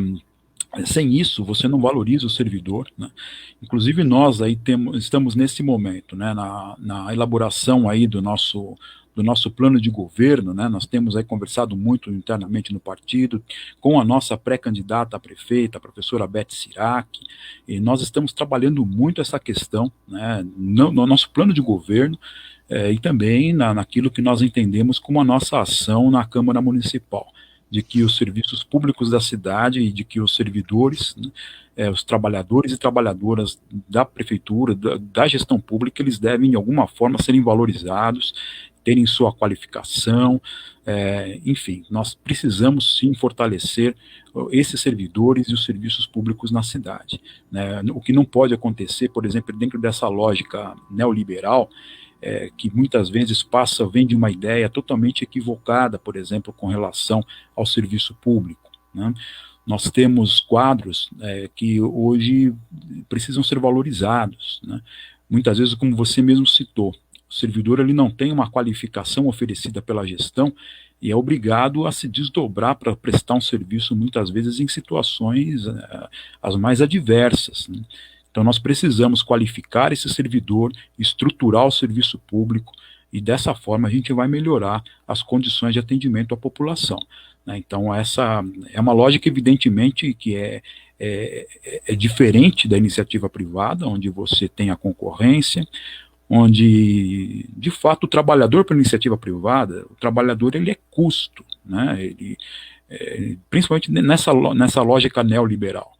S2: sem isso você não valoriza o servidor, né? Inclusive nós aí estamos nesse momento, né? Na elaboração aí do nosso plano de governo, né? Nós temos aí conversado muito internamente no partido, com a nossa pré-candidata a prefeita, a professora Beth Sirac, e nós estamos trabalhando muito essa questão, né? No nosso plano de governo, e também naquilo que nós entendemos como a nossa ação na Câmara Municipal, de que os serviços públicos da cidade e de que os servidores, né, os trabalhadores e trabalhadoras da prefeitura, da gestão pública, eles devem de alguma forma serem valorizados, terem sua qualificação, enfim, nós precisamos sim fortalecer esses servidores e os serviços públicos na cidade, né? O que não pode acontecer, por exemplo, dentro dessa lógica neoliberal, que muitas vezes vem de uma ideia totalmente equivocada, por exemplo, com relação ao serviço público, né? Nós temos quadros que hoje precisam ser valorizados, né? Muitas vezes, como você mesmo citou, o servidor ele não tem uma qualificação oferecida pela gestão e é obrigado a se desdobrar para prestar um serviço, muitas vezes em situações as mais adversas, né? Então nós precisamos qualificar esse servidor, estruturar o serviço público e dessa forma a gente vai melhorar as condições de atendimento à população, né? Então essa é uma lógica evidentemente que é diferente da iniciativa privada, onde você tem a concorrência, onde, de fato, o trabalhador para a iniciativa privada, o trabalhador ele é custo, né? Principalmente nessa lógica neoliberal.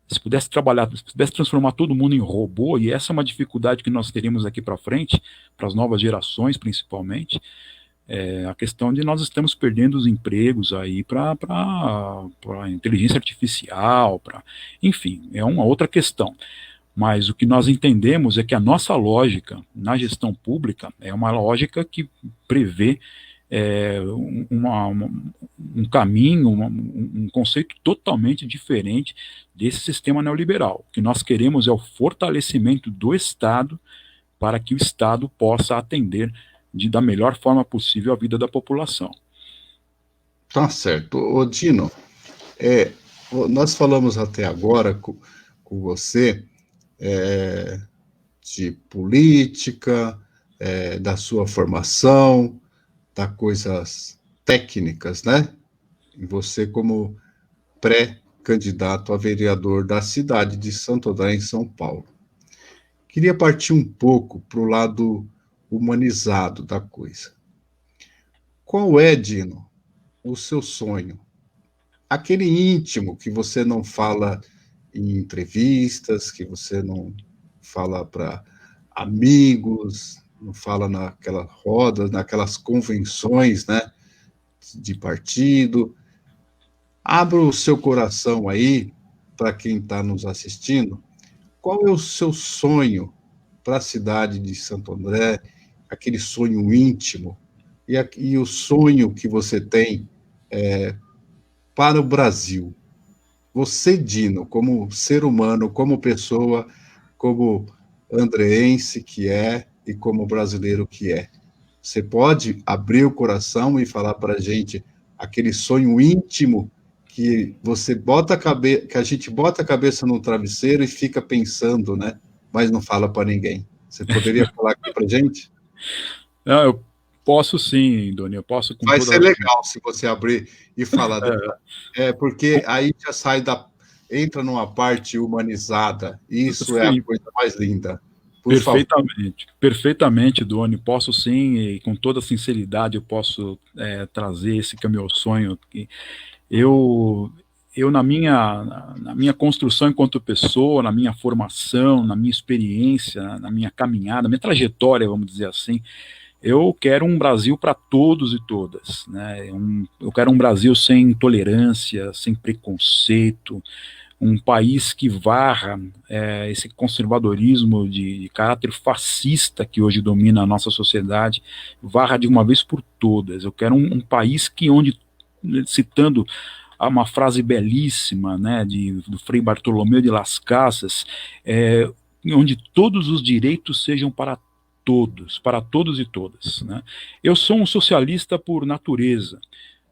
S2: Se pudesse trabalhar, se pudesse transformar todo mundo em robô, e essa é uma dificuldade que nós teríamos aqui para frente, para as novas gerações principalmente, a questão de nós estamos perdendo os empregos aí para inteligência artificial, enfim, é uma outra questão. Mas o que nós entendemos é que a nossa lógica na gestão pública é uma lógica que prevê um caminho, um conceito totalmente diferente desse sistema neoliberal. O que nós queremos é o fortalecimento do Estado para que o Estado possa atender da melhor forma possível a vida da população.
S1: Tá certo. Ô, Dino, nós falamos até agora com você de política, da sua formação, das coisas técnicas, né? E você como pré-candidato a vereador da cidade de Santo André, em São Paulo. Queria partir um pouco para o lado humanizado da coisa. Qual é, Dino, o seu sonho? Aquele íntimo que você não fala em entrevistas, que você não fala para amigos, não fala naquelas rodas, naquelas convenções, né, de partido. Abra o seu coração aí, para quem está nos assistindo. Qual é o seu sonho para a cidade de Santo André, aquele sonho íntimo, e o sonho que você tem para o Brasil? Você, Dino, como ser humano, como pessoa, como andreense que é e como brasileiro que é. Você pode abrir o coração e falar para a gente aquele sonho íntimo que você que a gente bota a cabeça no travesseiro e fica pensando, né? Mas não fala para ninguém. Você poderia falar aqui para a gente?
S2: Não, eu posso sim, Doni, eu posso com
S1: Vai
S2: toda...
S1: ser legal se você abrir e falar. Porque aí já entra numa parte humanizada. Isso é a coisa mais linda.
S2: Perfeitamente, perfeitamente, Doni. Posso sim, e com toda sinceridade eu posso trazer esse que é o meu sonho. Eu na minha construção enquanto pessoa, na minha formação, na minha experiência, na minha caminhada, na minha trajetória, vamos dizer assim, eu quero um Brasil para todos e todas, né? Eu quero um Brasil sem intolerância, sem preconceito, um país que varra esse conservadorismo de caráter fascista que hoje domina a nossa sociedade, varra de uma vez por todas. Eu quero um país onde, citando uma frase belíssima, né, do Frei Bartolomeu de Las Casas, onde todos os direitos sejam para todos e todas, né? Eu sou um socialista por natureza.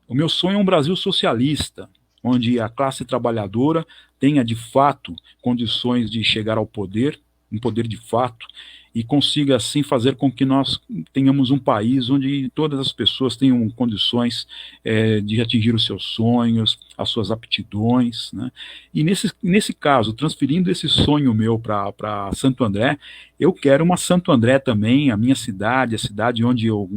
S2: O meu sonho é um Brasil socialista, onde a classe trabalhadora tenha de fato condições de chegar ao poder, um poder de fato, e consiga assim fazer com que nós tenhamos um país onde todas as pessoas tenham condições de atingir os seus sonhos, as suas aptidões, né? E nesse caso, transferindo esse sonho meu para Santo André, eu quero uma Santo André também, a minha cidade, a cidade onde eu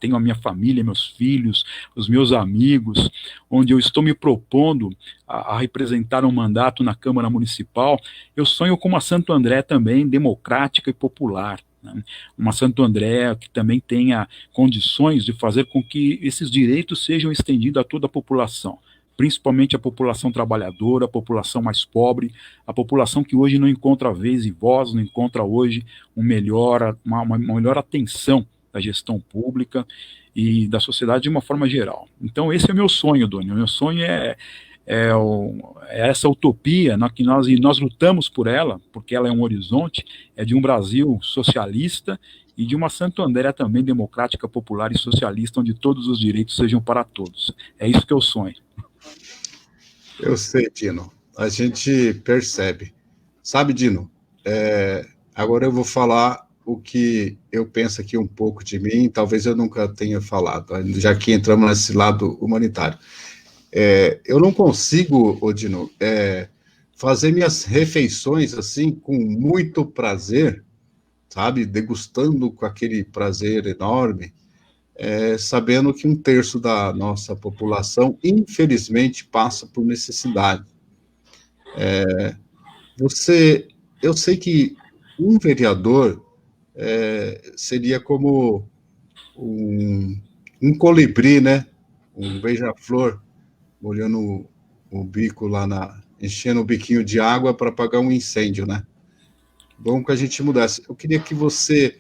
S2: tenho a minha família, meus filhos, os meus amigos, onde eu estou me propondo a representar um mandato na Câmara Municipal. Eu sonho com uma Santo André também democrática e popular, né? Uma Santo André que também tenha condições de fazer com que esses direitos sejam estendidos a toda a população, principalmente a população trabalhadora, a população mais pobre, a população que hoje não encontra vez e voz, não encontra hoje uma melhor atenção da gestão pública e da sociedade de uma forma geral. Então esse é o meu sonho, Doni. O meu sonho é essa utopia, né, que nós lutamos por ela, porque ela é um horizonte, é de um Brasil socialista e de uma Santo André também democrática, popular e socialista, onde todos os direitos sejam para todos. É isso que eu sonho.
S1: Eu sei, Dino. A gente percebe. Sabe, Dino, agora eu vou falar o que eu penso aqui um pouco de mim, talvez eu nunca tenha falado, já que entramos nesse lado humanitário. Eu não consigo, Dino, fazer minhas refeições assim com muito prazer, sabe? Degustando com aquele prazer enorme, sabendo que 1/3 da nossa população, infelizmente, passa por necessidade. Eu sei que um vereador seria como um colibri, né? Um beija-flor, molhando o bico lá enchendo o biquinho de água para apagar um incêndio, né? Bom que a gente mudasse. Eu queria que você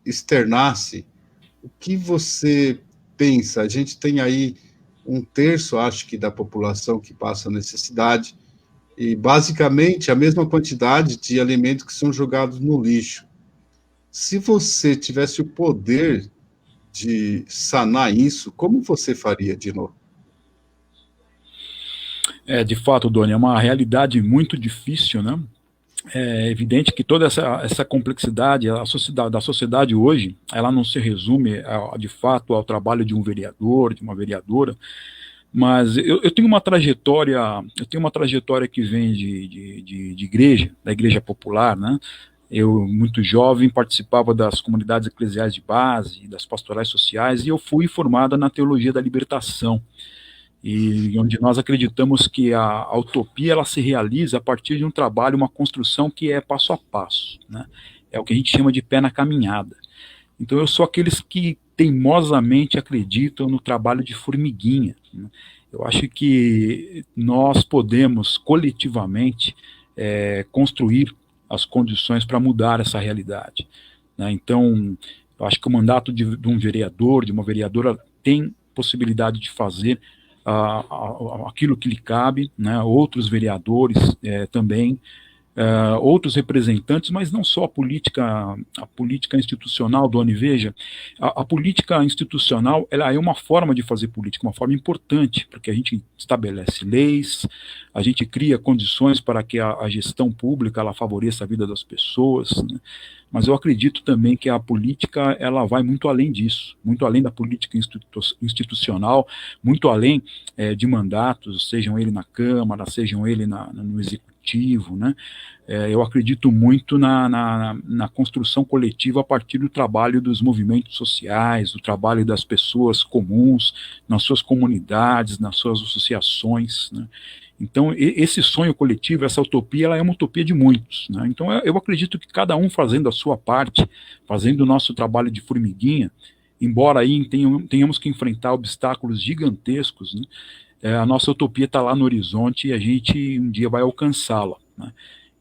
S1: externasse o que você pensa. A gente tem aí 1/3, acho que, da população que passa necessidade, e basicamente a mesma quantidade de alimentos que são jogados no lixo. Se você tivesse o poder de sanar isso, como você faria, Dino?
S2: De fato, Doni, é uma realidade muito difícil, né? É evidente que toda essa complexidade da sociedade hoje, ela não se resume, de fato, ao trabalho de um vereador, de uma vereadora, mas eu tenho uma trajetória que vem de igreja, da igreja popular, né? Eu, muito jovem, participava das comunidades eclesiais de base, das pastorais sociais, e eu fui formada na teologia da libertação, e onde nós acreditamos que a utopia ela se realiza a partir de um trabalho, uma construção que é passo a passo, né? É o que a gente chama de pé na caminhada. Então eu sou aqueles que teimosamente acreditam no trabalho de formiguinha, né? Eu acho que nós podemos coletivamente construir as condições para mudar essa realidade, né? Então eu acho que o mandato de um vereador, de uma vereadora, tem possibilidade de fazer aquilo que lhe cabe, né? Outros vereadores também, outros representantes, mas não só a política institucional, Doni, veja, a política institucional ela é uma forma de fazer política, uma forma importante, porque a gente estabelece leis, a gente cria condições para que a gestão pública ela favoreça a vida das pessoas, né? Mas eu acredito também que a política ela vai muito além disso, muito além da política institucional, muito além de mandatos, sejam ele na Câmara, sejam ele no Executivo, né? Eu acredito muito na construção coletiva a partir do trabalho dos movimentos sociais, do trabalho das pessoas comuns, nas suas comunidades, nas suas associações, né? Então, esse sonho coletivo, essa utopia, ela é uma utopia de muitos, né? Então, eu acredito que cada um fazendo a sua parte, fazendo o nosso trabalho de formiguinha, embora aí tenhamos que enfrentar obstáculos gigantescos, né? A nossa utopia está lá no horizonte e a gente um dia vai alcançá-la, né?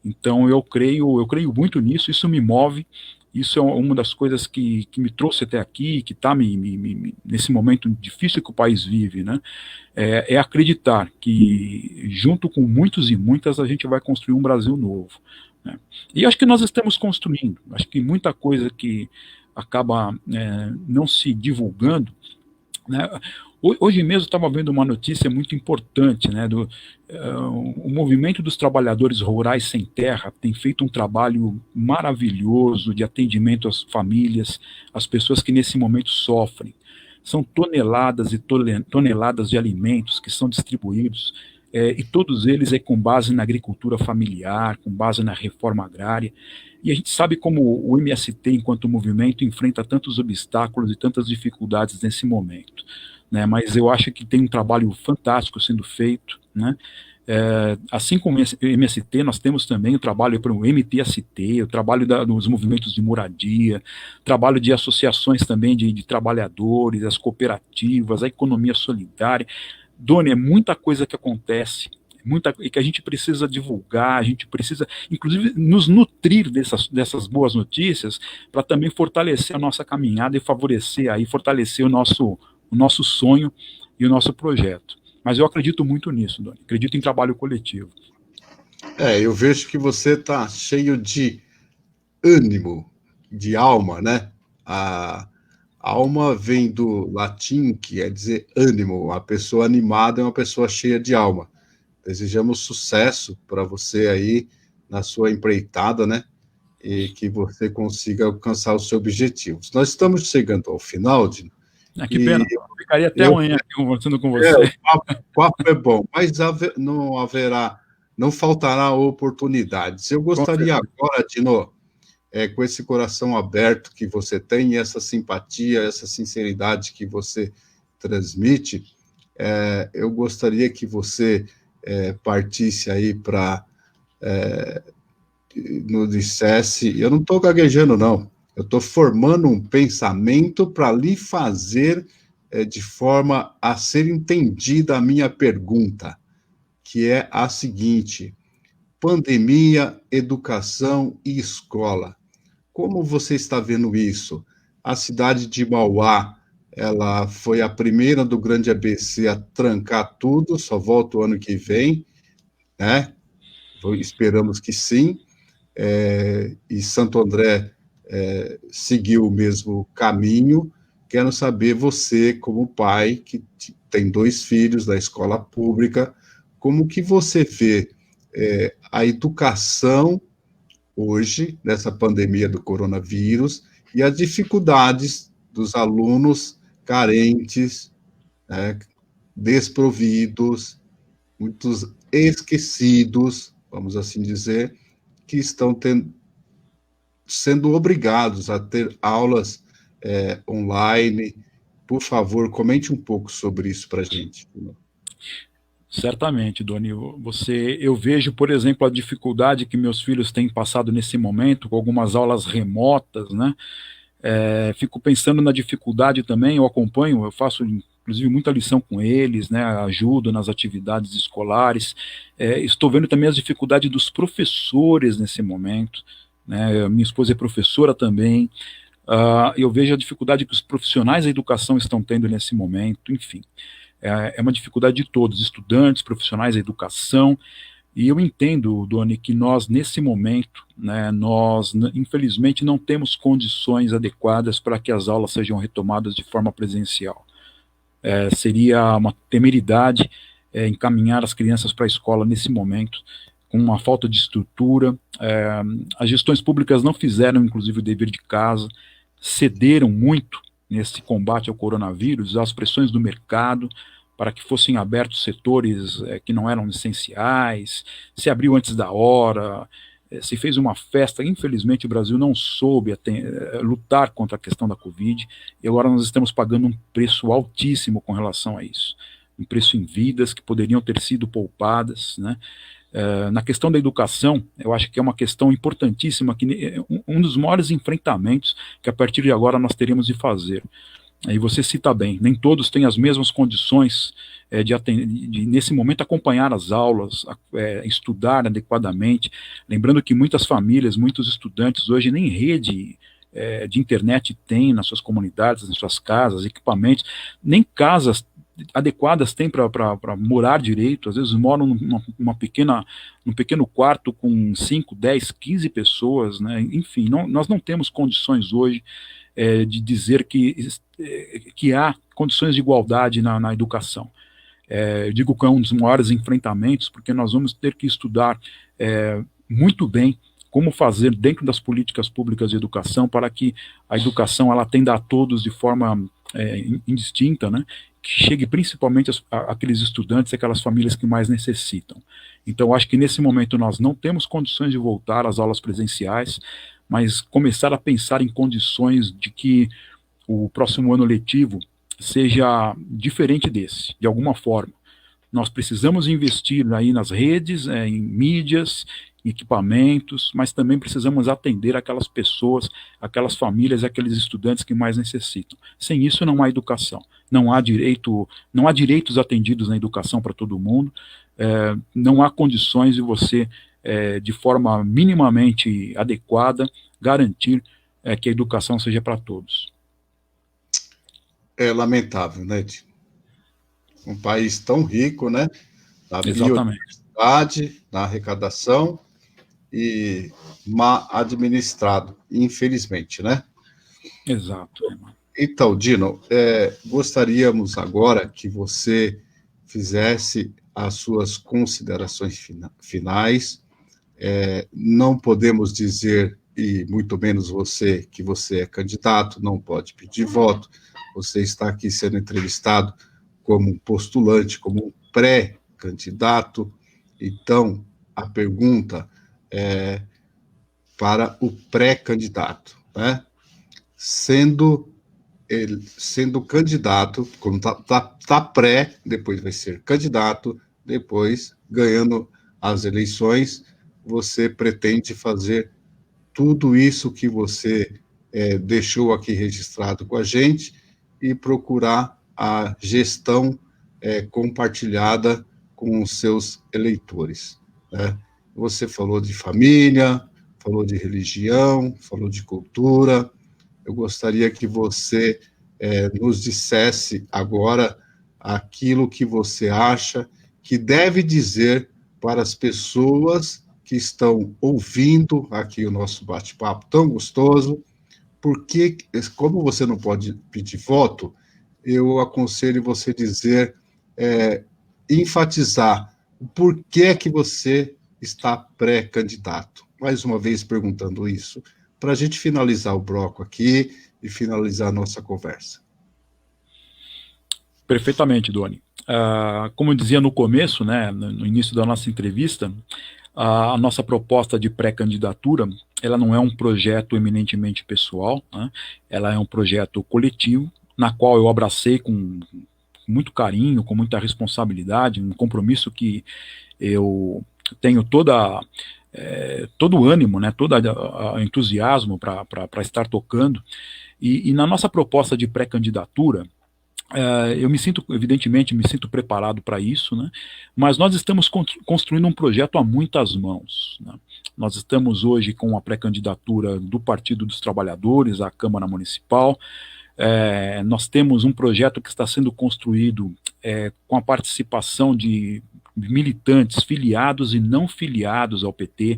S2: Então, eu creio muito nisso, isso me move. Isso é uma das coisas que me trouxe até aqui, que está nesse momento difícil que o país vive, né? É acreditar que, junto com muitos e muitas, a gente vai construir um Brasil novo, né? E acho que nós estamos construindo. Acho que muita coisa que acaba não se divulgando, né? Hoje mesmo estava vendo uma notícia muito importante, né, o movimento dos trabalhadores rurais sem terra tem feito um trabalho maravilhoso de atendimento às famílias, às pessoas que nesse momento sofrem. São toneladas e toneladas de alimentos que são distribuídos, e todos eles com base na agricultura familiar, com base na reforma agrária. E a gente sabe como o MST, enquanto movimento, enfrenta tantos obstáculos e tantas dificuldades nesse momento, né? Mas eu acho que tem um trabalho fantástico sendo feito, né? Assim como o MST, nós temos também o trabalho para o MTST, o trabalho dos movimentos de moradia, trabalho de associações também de trabalhadores, as cooperativas, a economia solidária. Doni, é muita coisa que acontece, e que a gente precisa divulgar, a gente precisa, inclusive, nos nutrir dessas boas notícias, para também fortalecer a nossa caminhada e fortalecer o nosso sonho e o nosso projeto. Mas eu acredito muito nisso, Doni, acredito em trabalho coletivo.
S1: Eu vejo que você está cheio de ânimo, de alma, né? A alma vem do latim, que quer dizer ânimo. A pessoa animada é uma pessoa cheia de alma. Desejamos sucesso para você aí na sua empreitada, né? E que você consiga alcançar os seus objetivos. Nós estamos chegando ao final, Dino.
S2: Que pena, eu ficaria até amanhã aqui conversando com você.
S1: O papo é bom, mas não faltará oportunidades. Eu gostaria agora, Dino, com esse coração aberto que você tem, essa simpatia, essa sinceridade que você transmite, eu gostaria que você partisse aí para nos dissesse, eu não estou gaguejando, não, eu estou formando um pensamento para lhe fazer de forma a ser entendida a minha pergunta, que é a seguinte: pandemia, educação e escola. Como você está vendo isso? A cidade de Mauá, ela foi a primeira do Grande ABC a trancar tudo, só volta o ano que vem, né? Esperamos que sim. E Santo André seguiu o mesmo caminho. Quero saber, você, como pai, que tem 2 filhos da escola pública, como que você vê a educação hoje, nessa pandemia do coronavírus, e as dificuldades dos alunos carentes, né, desprovidos, muitos esquecidos, vamos assim dizer, que estão sendo obrigados a ter aulas online. Por favor, comente um pouco sobre isso para a gente.
S2: Certamente, Doni. Eu vejo, por exemplo, a dificuldade que meus filhos têm passado nesse momento, com algumas aulas remotas, né? Fico pensando na dificuldade também, eu acompanho, eu faço inclusive muita lição com eles, né? Ajudo nas atividades escolares. Estou vendo também as dificuldades dos professores nesse momento, né? Minha esposa é professora também. Eu vejo a dificuldade que os profissionais da educação estão tendo nesse momento, enfim. É uma dificuldade de todos, estudantes, profissionais da educação, e eu entendo, Doni, que nós, nesse momento, né, nós, infelizmente, não temos condições adequadas para que as aulas sejam retomadas de forma presencial. Seria uma temeridade encaminhar as crianças para a escola nesse momento, com uma falta de estrutura. As gestões públicas não fizeram, inclusive, o dever de casa, cederam muito nesse combate ao coronavírus, às pressões do mercado, para que fossem abertos setores que não eram essenciais, se abriu antes da hora, se fez uma festa. Infelizmente, o Brasil não soube lutar contra a questão da Covid, e agora nós estamos pagando um preço altíssimo com relação a isso. Um preço em vidas que poderiam ter sido poupadas, né? Na questão da educação, eu acho que é uma questão importantíssima, um dos maiores enfrentamentos que a partir de agora nós teremos de fazer. Aí você cita bem, nem todos têm as mesmas condições de nesse momento, acompanhar as aulas, estudar adequadamente. Lembrando que muitas famílias, muitos estudantes hoje nem rede de internet têm nas suas comunidades, nas suas casas, equipamentos, nem casas adequadas têm para morar direito. Às vezes moram num pequeno quarto com 5, 10, 15 pessoas, né? Enfim, nós não temos condições hoje de dizer que há condições de igualdade na educação. Eu digo que é um dos maiores enfrentamentos, porque nós vamos ter que estudar muito bem como fazer dentro das políticas públicas de educação para que a educação ela atenda a todos de forma indistinta, né? Que chegue principalmente àqueles estudantes, aquelas famílias que mais necessitam. Então, acho que nesse momento nós não temos condições de voltar às aulas presenciais, mas começar a pensar em condições de que o próximo ano letivo seja diferente desse, de alguma forma. Nós precisamos investir aí nas redes, em mídias, em equipamentos, mas também precisamos atender aquelas pessoas, aquelas famílias, aqueles estudantes que mais necessitam. Sem isso não há educação, não há direitos atendidos na educação para todo mundo, não há condições de você, de forma minimamente adequada, garantir que a educação seja para todos.
S1: É lamentável, né, Tino? Um país tão rico, né? Na biodiversidade, na arrecadação, e mal administrado, infelizmente, né?
S2: Exato.
S1: Então, Dino, gostaríamos agora que você fizesse as suas considerações finais. Não podemos dizer, e muito menos você, que você é candidato, não pode pedir voto. Você está aqui sendo entrevistado como um postulante, como um pré-candidato. Então, a pergunta é: para o pré-candidato, né? Sendo candidato, como tá pré, depois vai ser candidato, depois, ganhando as eleições, você pretende fazer tudo isso que você deixou aqui registrado com a gente e procurar a gestão compartilhada com os seus eleitores, né? Você falou de família, falou de religião, falou de cultura. Eu gostaria que você nos dissesse agora aquilo que você acha que deve dizer para as pessoas que estão ouvindo aqui o nosso bate-papo tão gostoso, porque, como você não pode pedir voto, eu aconselho você dizer, enfatizar o porquê que você está pré-candidato. Mais uma vez perguntando isso, para a gente finalizar o bloco aqui e finalizar a nossa conversa.
S2: Perfeitamente, Doni. Como eu dizia no começo, né, no início da nossa entrevista, a nossa proposta de pré-candidatura, ela não é um projeto eminentemente pessoal, né? Ela é um projeto coletivo, na qual eu abracei com muito carinho, com muita responsabilidade, um compromisso que eu tenho todo o ânimo, né, todo o entusiasmo para estar tocando. E na nossa proposta de pré-candidatura, eu evidentemente, me sinto preparado para isso, né? Mas nós estamos construindo um projeto a muitas mãos, né? Nós estamos hoje com a pré-candidatura do Partido dos Trabalhadores à Câmara Municipal. Nós temos um projeto que está sendo construído com a participação de militantes filiados e não filiados ao PT.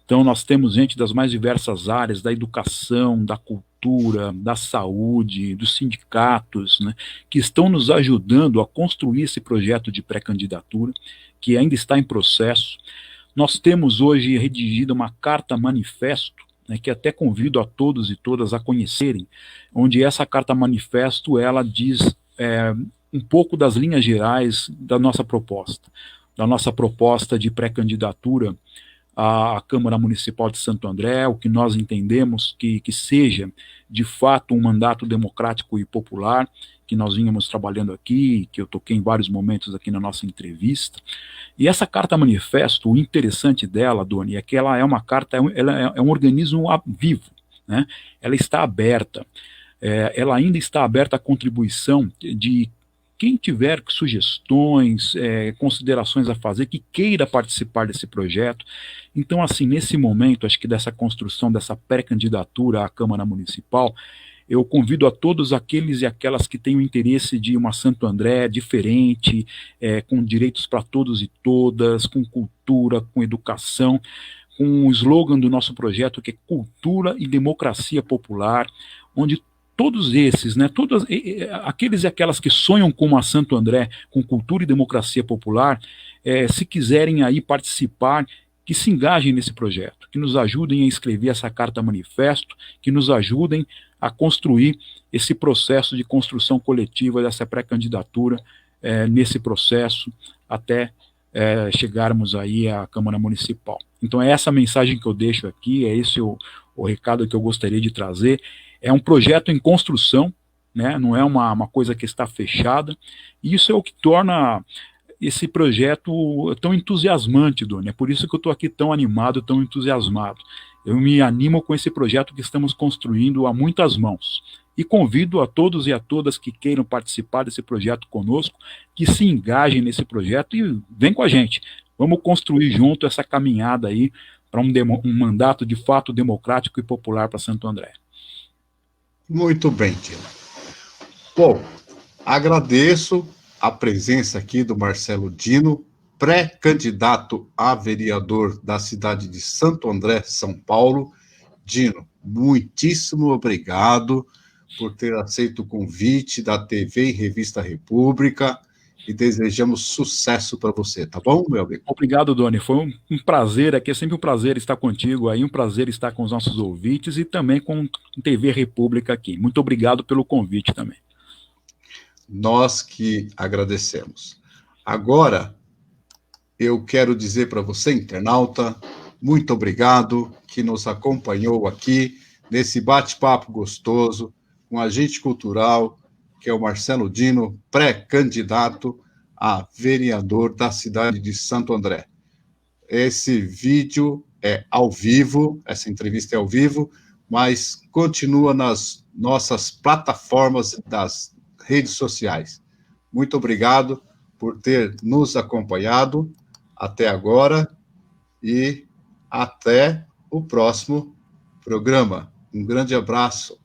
S2: Então nós temos gente das mais diversas áreas, da educação, da cultura, da saúde, dos sindicatos, né, que estão nos ajudando a construir esse projeto de pré-candidatura, que ainda está em processo. Nós temos hoje redigida uma carta manifesto, né, que até convido a todos e todas a conhecerem, onde essa carta manifesto ela diz um pouco das linhas gerais da nossa proposta de pré-candidatura à Câmara Municipal de Santo André, o que nós entendemos que seja, de fato, um mandato democrático e popular, que nós vínhamos trabalhando aqui, que eu toquei em vários momentos aqui na nossa entrevista. E essa carta manifesto, o interessante dela, Doni, é que ela é uma carta, ela é um organismo vivo, né? Ela está aberta, ela ainda está aberta à contribuição de quem tiver sugestões, considerações a fazer, que queira participar desse projeto. Então, assim, nesse momento, acho que dessa construção, dessa pré-candidatura à Câmara Municipal, eu convido a todos aqueles e aquelas que têm o interesse de uma Santo André diferente, com direitos para todos e todas, com cultura, com educação, com o slogan do nosso projeto, que é Cultura e Democracia Popular, onde todos esses, né, aqueles e aquelas que sonham com uma Santo André, com cultura e democracia popular, se quiserem aí participar, que se engajem nesse projeto, que nos ajudem a escrever essa carta manifesto, que nos ajudem a construir esse processo de construção coletiva dessa pré-candidatura, nesse processo, até chegarmos aí à Câmara Municipal. Então é essa mensagem que eu deixo aqui, é esse o recado que eu gostaria de trazer. É um projeto em construção, né? Não é uma coisa que está fechada, e isso é o que torna esse projeto tão entusiasmante, Doni. É por isso que eu estou aqui tão animado, tão entusiasmado. Eu me animo com esse projeto que estamos construindo a muitas mãos. E convido a todos e a todas que queiram participar desse projeto conosco, que se engajem nesse projeto e vem com a gente. Vamos construir junto essa caminhada aí para um mandato de fato democrático e popular para Santo André.
S1: Muito bem, Tila. Bom, agradeço a presença aqui do Marcelo Dino, pré-candidato a vereador da cidade de Santo André, São Paulo. Dino, muitíssimo obrigado por ter aceito o convite da TV e Revista República e desejamos sucesso para você, tá bom, meu amigo?
S2: Obrigado, Doni. Foi um prazer aqui, é sempre um prazer estar contigo aí, um prazer estar com os nossos ouvintes e também com a TV República aqui. Muito obrigado pelo convite também.
S1: Nós que agradecemos. Agora, eu quero dizer para você, internauta, muito obrigado que nos acompanhou aqui nesse bate-papo gostoso com um agente cultural, que é o Marcelo Dino, pré-candidato a vereador da cidade de Santo André. Esse vídeo é ao vivo, essa entrevista é ao vivo, mas continua nas nossas plataformas das redes sociais. Muito obrigado por ter nos acompanhado até agora e até o próximo programa. Um grande abraço.